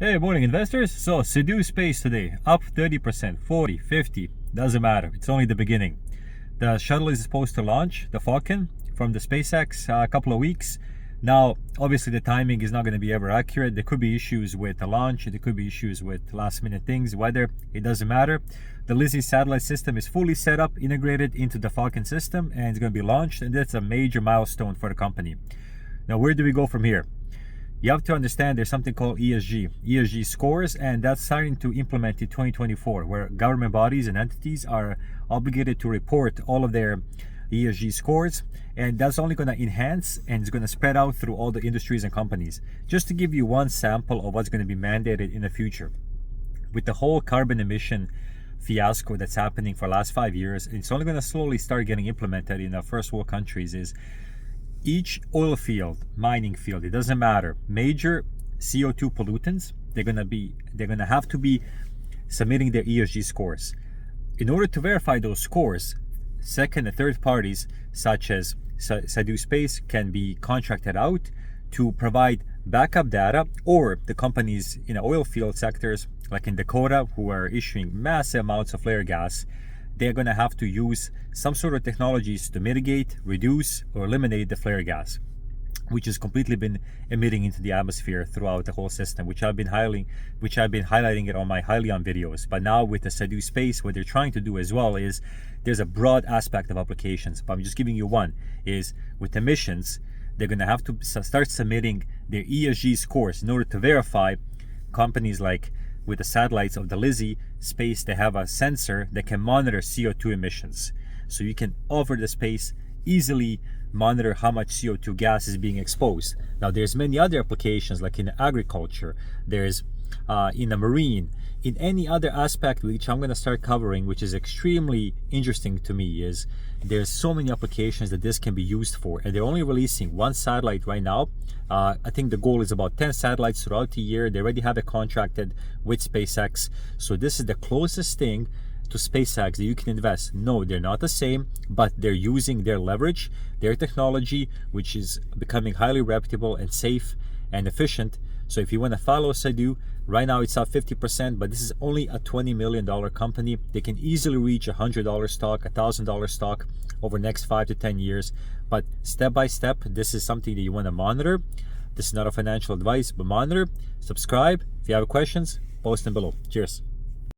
Hey, morning investors. So SIDU space today, up 30%, 40, 50, doesn't matter. It's only the beginning. The shuttle is supposed to launch, the Falcon, from the SpaceX a couple of weeks. Now, obviously the timing is not going to be ever accurate. There could be issues with the launch. There could be issues with last minute things, weather. It doesn't matter. The Lizzie satellite system is fully set up, integrated into the Falcon system, and it's going to be launched. And that's a major milestone for the company. Now, where do we go from here? You have to understand there's something called ESG scores, and that's starting to implement in 2024, where government bodies and entities are obligated to report all of their ESG scores, and that's only going to enhance and it's going to spread out through all the industries and companies. Just to give you one sample of what's going to be mandated in the future, with the whole carbon emission fiasco that's happening for the last 5 years, it's only going to slowly start getting implemented in the first world countries. Is each oil field, mining field, it doesn't matter, major CO2 pollutants, they're gonna have to be submitting their ESG scores. In order to verify those scores, second and third parties such as SIDU Space can be contracted out to provide backup data, or the companies in the oil field sectors like in Dakota, who are issuing massive amounts of flare gas, they're going to have to use some sort of technologies to mitigate, reduce, or eliminate the flare gas, which has completely been emitting into the atmosphere throughout the whole system, which I've been highlighting it on my Hyliion videos. But now with the SIDU Space, what they're trying to do as well is there's a broad aspect of applications. But I'm just giving you one, is with emissions, they're going to have to start submitting their ESG scores in order to verify. Companies like with the satellites of the Lizzie space, they have a sensor that can monitor CO2 emissions. So you can, over the space, easily monitor how much CO2 gas is being exposed. Now there's many other applications like in agriculture, there's in the marine, in any other aspect which I'm going to start covering, which is extremely interesting to me. Is there's so many applications that this can be used for, and they're only releasing one satellite right now. I think the goal is about 10 satellites throughout the year. They already have it contracted with SpaceX, so this is the closest thing to SpaceX that you can invest. No, they're not the same, but they're using their leverage, their technology, which is becoming highly reputable and safe and efficient. So if you want to follow SIDU, right now it's up 50%, but this is only a $20 million company. They can easily reach $100 stock, $1,000 stock over the next 5 to 10 years. But step by step, this is something that you want to monitor. This is not a financial advice, but monitor, subscribe. If you have questions, post them below. Cheers.